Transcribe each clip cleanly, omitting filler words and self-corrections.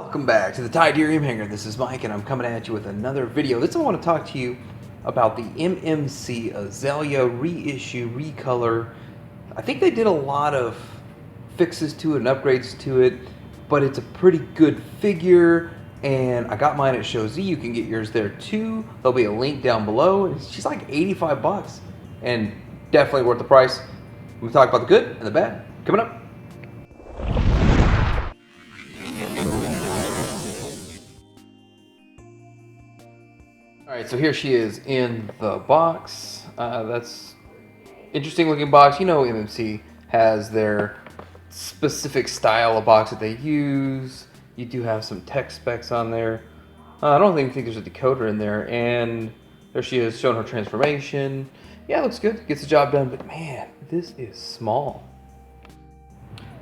Welcome back to the Tydirium Hangar. This is Mike and I'm coming at you with another video. This I want to talk to you about the MMC Azalea reissue, recolor. I think they did a lot of fixes to it and upgrades to it, but it's a pretty good figure and I got mine at Show Z. You can get yours there too. There'll be a link down below. It's just like 85 bucks and definitely worth the price. We'll talk about the good and the bad coming up. Alright, so here she is in the box. That's interesting looking box. You know MMC has their specific style of box that they use. You do have some tech specs on there. I don't even think there's a decoder in there. And there she is showing her transformation. Yeah, it looks good. Gets the job done. But man, this is small.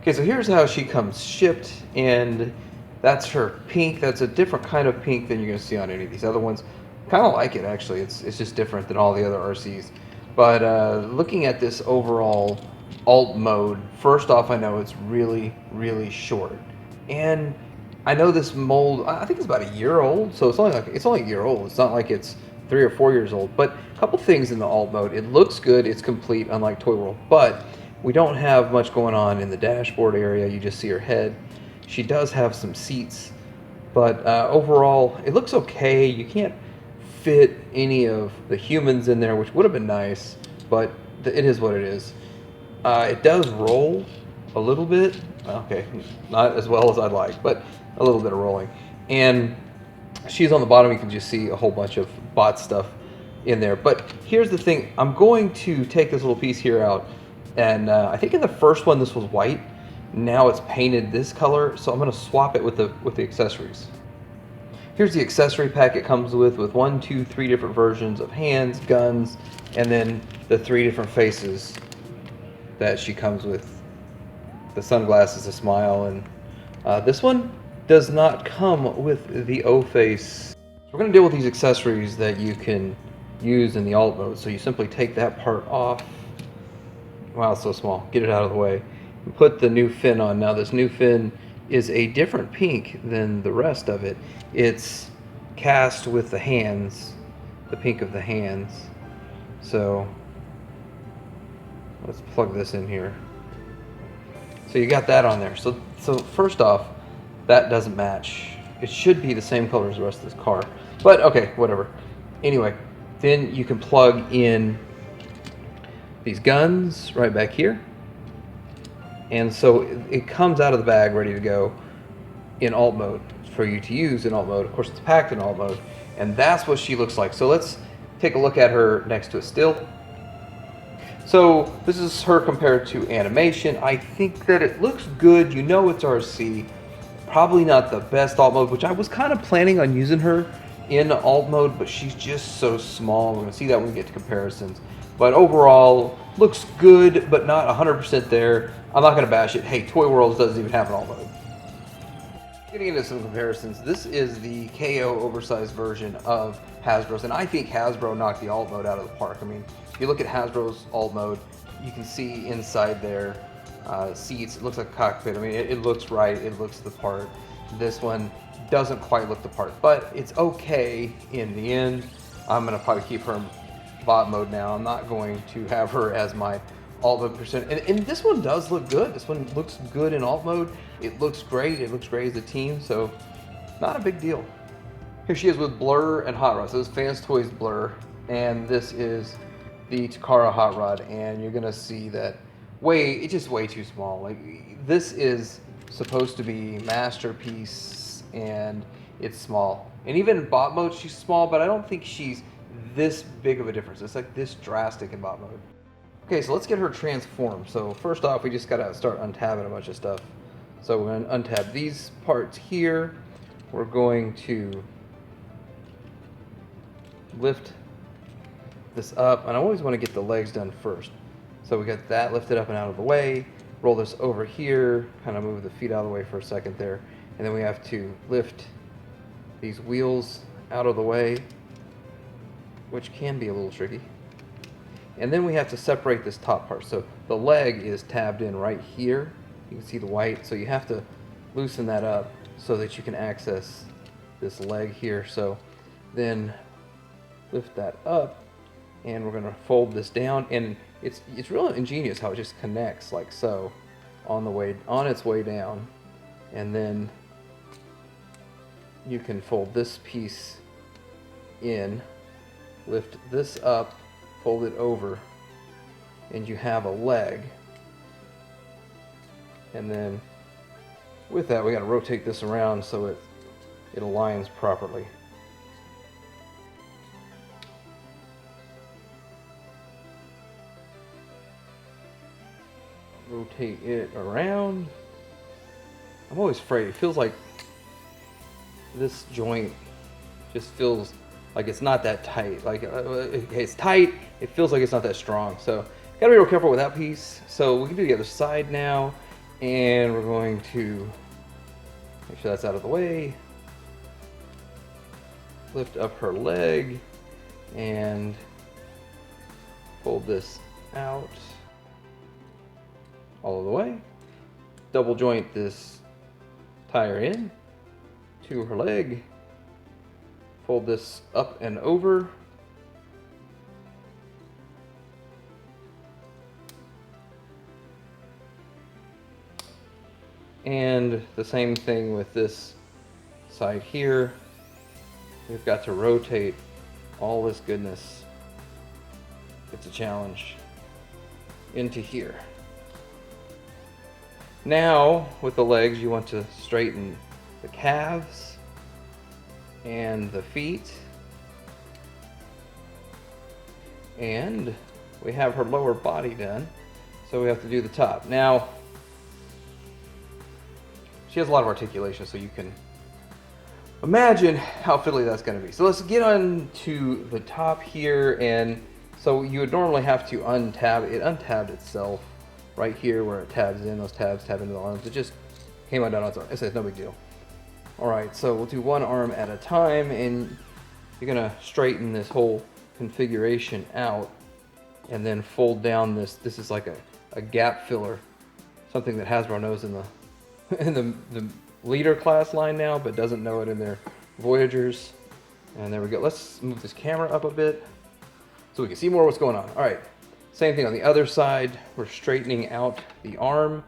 Okay, so here's how she comes shipped. And that's her pink. That's a different kind of pink than you're going to see on any of these other ones. Kind of like it actually. It's just different than all the other RCs. But looking at this overall alt mode, first off, I know it's really short, and I know this mold. I think it's about a year old, so it's only a year old. It's not like it's 3 or 4 years old. But a couple things in the alt mode. It looks good. It's complete, unlike Toy World. But we don't have much going on in the dashboard area. You just see her head. She does have some seats, but overall, it looks okay. You can't fit any of the humans in there, which would have been nice, but it is what it is. It does roll a little bit. Okay, not as well as I'd like, but a little bit of rolling. And she's on the bottom. You can just see a whole bunch of bot stuff in there. But here's the thing. I'm going to take this little piece here out, and I think in the first one this was white. Now it's painted this color, so I'm going to swap it with the accessories. Here's the accessory pack it comes with 1, 2, 3 different versions of hands, guns, and then the 3 different faces that she comes with. The sunglasses, the smile, and this one does not come with the O-face. So we're going to deal with these accessories that you can use in the alt mode. So you simply take that part off. Wow, it's so small. Get it out of the way. And put the new fin on. Now this new fin is a different pink than the rest of it. It's cast with the hands, the pink of the hands. So let's plug this in here. So you got that on there. So first off, that doesn't match. It should be the same color as the rest of this car, but okay, whatever. Anyway, then you can plug in these guns right back here. And so it comes out of the bag ready to go in alt mode for you to use in alt mode. Of course, it's packed in alt mode, and that's what she looks like. So let's take a look at her next to a still. So this is her compared to animation. I think that it looks good. You know it's RC. Probably not the best alt mode, which I was kind of planning on using her in alt mode, but she's just so small. We're going to see that when we get to comparisons. But overall, looks good, but not 100% there. I'm not going to bash it. Hey, Toy World doesn't even have an alt mode. Getting into some comparisons, this is the KO oversized version of Hasbro's, and I think Hasbro knocked the alt mode out of the park. I mean, if you look at Hasbro's alt mode, you can see inside their seats, it looks like a cockpit. I mean, it looks right, it looks the part. This one doesn't quite look the part, but it's okay in the end. I'm going to probably keep her in bot mode now. I'm not going to have her as my alt mode percent. And this one does look good. This one looks good in alt mode. It looks great. It looks great as a team, so not a big deal. Here she is with Blur and Hot Rod. So this is Fans Toys Blur, and this is the Takara Hot Rod, and you're gonna see that it's just way too small. Like, this is supposed to be Masterpiece, and it's small. And even in bot mode, she's small, but I don't think she's this big of a difference. It's like this drastic in bot mode. Okay, so let's get her transformed. So first off, we just gotta start untabbing a bunch of stuff. So we're gonna untab these parts here. We're going to lift this up, and I always want to get the legs done first. So we got that lifted up and out of the way. Roll this over here, kind of move the feet out of the way for a second there. And then we have to lift these wheels out of the way, which can be a little tricky. And then we have to separate this top part. So the leg is tabbed in right here. You can see the white, so you have to loosen that up so that you can access this leg here. So then lift that up, and we're gonna fold this down, and it's really ingenious how it just connects like so on its way down, and then you can fold this piece in, lift this up, fold it over, and you have a leg. And then with that, we got to rotate this around so it aligns properly. Rotate it around. I'm always afraid. It feels like this joint just feels like it's not that tight. Like it's tight. It feels like it's not that strong. So gotta be real careful with that piece. So we can do the other side now, and we're going to make sure that's out of the way. Lift up her leg and fold this out all of the way. Double joint this tire in to her leg. Fold this up and over. And the same thing with this side here. We've got to rotate all this goodness. It's a challenge into here. Now, with the legs, you want to straighten the calves and the feet. And we have her lower body done, so we have to do the top. Now, she has a lot of articulation, so you can imagine how fiddly that's going to be. So let's get on to the top here. And so you would normally have to untab. It untabbed itself right here where it tabs in. Those tabs tab into the arms. It just came undone on its own. It's no big deal. All right, so we'll do one arm at a time, and you're going to straighten this whole configuration out and then fold down this. This is like a gap filler, something that Hasbro knows in the leader class line now, but doesn't know it in their Voyagers. And there we go. Let's move this camera up a bit so we can see more what's going on. All right, same thing on the other side. We're straightening out the arm,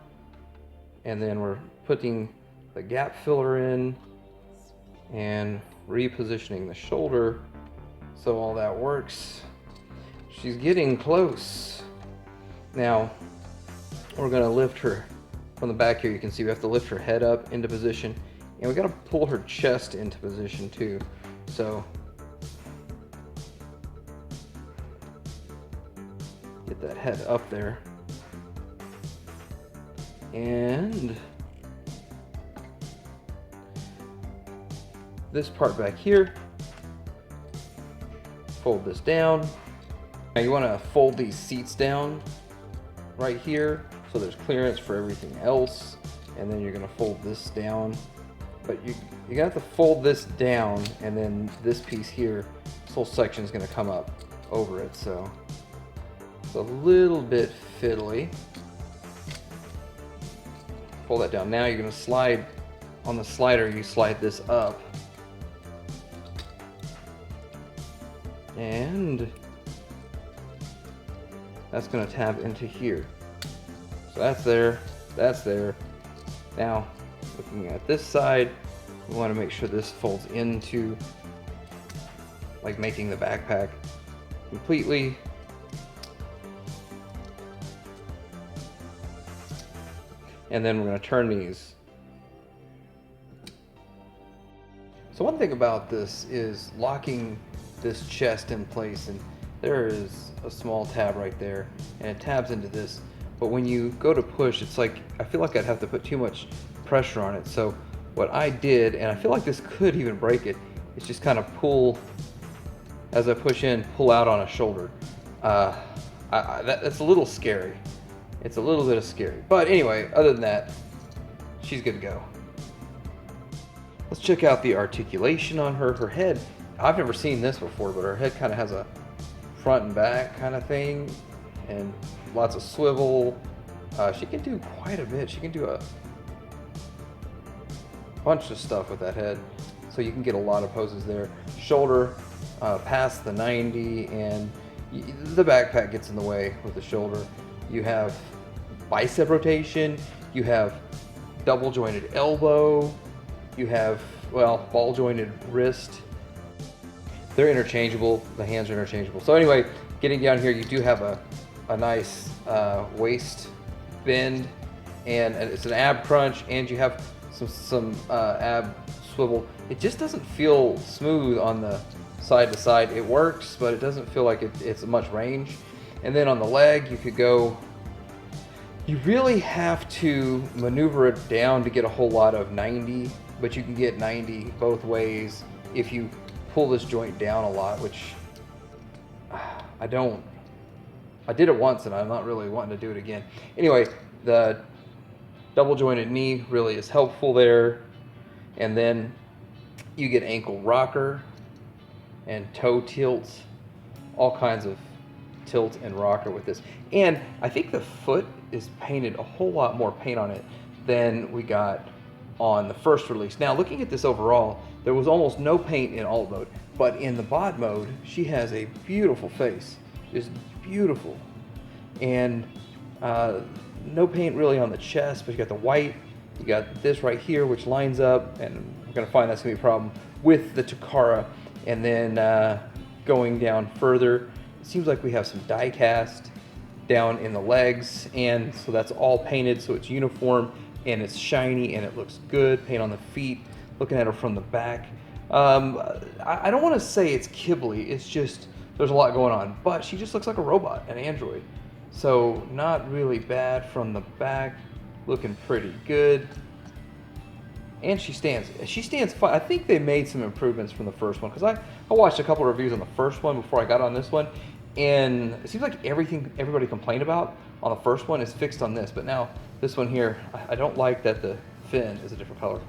and then we're putting the gap filler in and repositioning the shoulder so all that works. She's getting close. Now, we're gonna lift her from the back here. You can see we have to lift her head up into position, and we gotta pull her chest into position too. So get that head up there, and this part back here, fold this down. Now you want to fold these seats down right here so there's clearance for everything else, and then you're going to fold this down. But you have to fold this down, and then this piece here, this whole section is going to come up over it, so it's a little bit fiddly. Fold that down. Now you're going to slide on the slider. You slide this up, and that's going to tab into here. So that's there, that's there. Now, looking at this side, we want to make sure this folds into, like making the backpack completely. And then we're going to turn these. So one thing about this is locking this chest in place, and there is a small tab right there, and it tabs into this. But when you go to push, it's like, I feel like I'd have to put too much pressure on it. So what I did, and I feel like this could even break it, is just kind of pull, as I push in, pull out on a shoulder. That's a little scary. It's a little bit of scary. But anyway, other than that, she's good to go. Let's check out the articulation on her. Her head, I've never seen this before, but her head kind of has a front and back kind of thing, and lots of swivel. She can do quite a bit. She can do bunch of stuff with that head, so you can get a lot of poses there. Shoulder past the 90, and the backpack gets in the way with the shoulder. You have bicep rotation, you have double jointed elbow, you have, well, ball jointed wrist. They're interchangeable, the hands are interchangeable. So anyway, getting down here, you do have a nice waist bend, and it's an ab crunch, and you have some ab swivel. It just doesn't feel smooth on the side to side. It works, but it doesn't feel like it's much range. And then on the leg, you could go, you really have to maneuver it down to get a whole lot of 90, but you can get 90 both ways if you pull this joint down a lot, which I don't. I did it once and I'm not really wanting to do it again. Anyway, the double jointed knee really is helpful there. And then you get ankle rocker and toe tilt, all kinds of tilt and rocker with this. And I think the foot is painted a whole lot more paint on it than we got on the first release. Now, looking at this overall, there was almost no paint in alt mode, but in the bod mode, she has a beautiful face, just beautiful. And no paint really on the chest, but you got the white, you got this right here, which lines up, and we're gonna find that's gonna be a problem with the Takara. And then going down further, it seems like we have some die cast down in the legs, and so that's all painted, so it's uniform and it's shiny and it looks good. Paint on the feet, looking at her from the back. I don't want to say it's Ghibli, it's just there's a lot going on, but she just looks like a robot, an android. So not really bad from the back, looking pretty good. And she stands fine. I think they made some improvements from the first one, because I watched a couple of reviews on the first one before I got on this one, and it seems like everything everybody complained about on the first one is fixed on this, but now this one here, I don't like that the fin is a different color.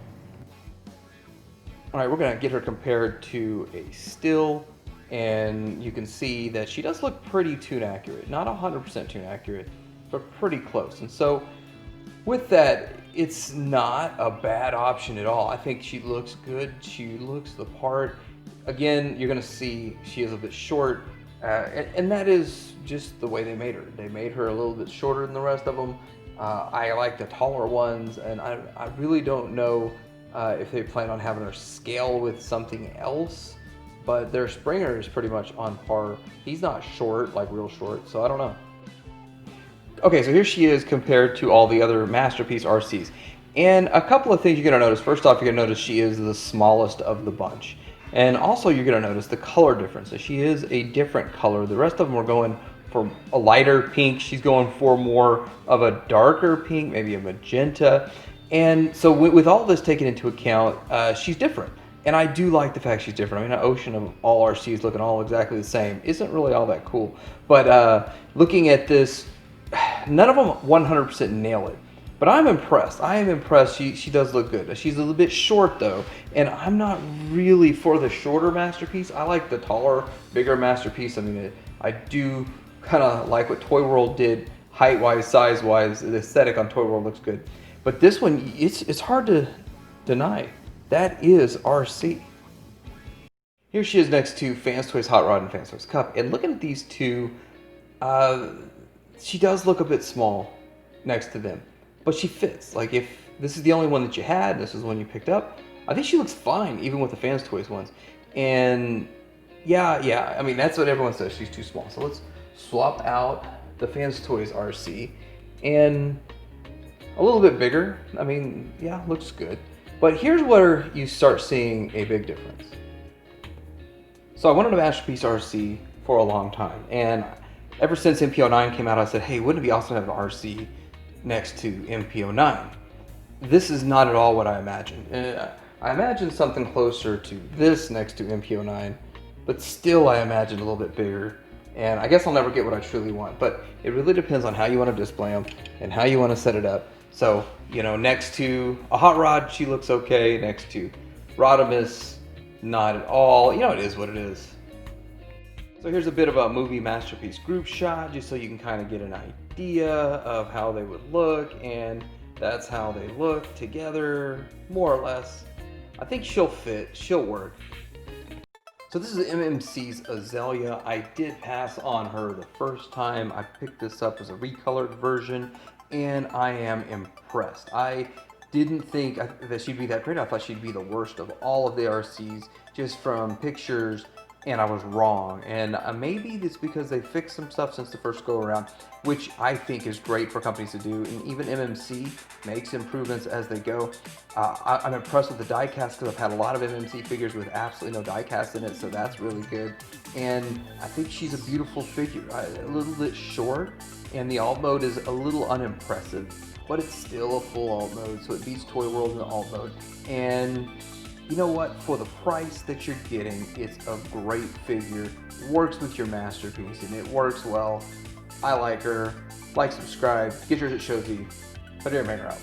All right, we're gonna get her compared to a still, and you can see that she does look pretty tune accurate. Not 100% tune accurate, but pretty close. And so with that, it's not a bad option at all. I think she looks good. She looks the part. Again, you're gonna see she is a bit short, and that is just the way they made her. They made her a little bit shorter than the rest of them. I like the taller ones, and I really don't know if they plan on having her scale with something else, but their Springer is pretty much on par. He's not short, like real short, so I don't know. Okay, so here she is compared to all the other Masterpiece RCs. And a couple of things you're gonna notice. First off, you're gonna notice she is the smallest of the bunch. And also you're gonna notice the color differences. She is a different color. The rest of them are going for a lighter pink. She's going for more of a darker pink, maybe a magenta. And so with all this taken into account, she's different. And I do like the fact she's different. I mean, an ocean of all RCs looking all exactly the same isn't really all that cool. But looking at this, none of them 100% nail it. But I'm impressed. I am impressed. She does look good. She's a little bit short though, and I'm not really for the shorter Masterpiece. I like the taller, bigger Masterpiece. I mean, I do kind of like what Toy World did height-wise, size-wise. The aesthetic on Toy World looks good. But this one, it's hard to deny. That is RC. Here she is next to Fans Toys Hot Rod and Fans Toys Cup. And looking at these two, she does look a bit small next to them. But she fits. Like, if this is the only one that you had, this is the one you picked up, I think she looks fine, even with the Fans Toys ones. And yeah, I mean, that's what everyone says, she's too small. So let's swap out the Fans Toys RC and a little bit bigger. I mean, yeah, looks good. But here's where you start seeing a big difference. So I wanted a Masterpiece RC for a long time, and ever since MPO9 came out, I said, hey, wouldn't it be awesome to have an RC next to MPO9? This is not at all what I imagined. I imagined something closer to this next to MPO9, but still I imagined a little bit bigger. And I guess I'll never get what I truly want, but it really depends on how you want to display them and how you want to set it up. So, you know, next to a Hot Rod, she looks okay. Next to Rodimus, not at all. You know, it is what it is. So here's a bit of a movie Masterpiece group shot, just so you can kind of get an idea of how they would look. And That's how they look together, more or less. I think she'll fit, she'll work. So this is MMC's Azalea. I did pass on her the first time. I picked this up as a recolored version, and I am impressed. I didn't think that she'd be that great. I thought she'd be the worst of all of the RCs just from pictures, and I was wrong. And maybe it's because they fixed some stuff since the first go around, which I think is great for companies to do. And even MMC makes improvements as they go. I'm impressed with the die cast because I've had a lot of MMC figures with absolutely no die cast in it, so that's really good. And I think she's a beautiful figure, a little bit short, and the alt mode is a little unimpressive, but it's still a full alt mode, so it beats Toy World in the alt mode. And you know what? For the price that you're getting, it's a great figure. Works with your masterpiece, and it works well. I like her. Like, subscribe. Get yours at Shozy. But here, Maynard out.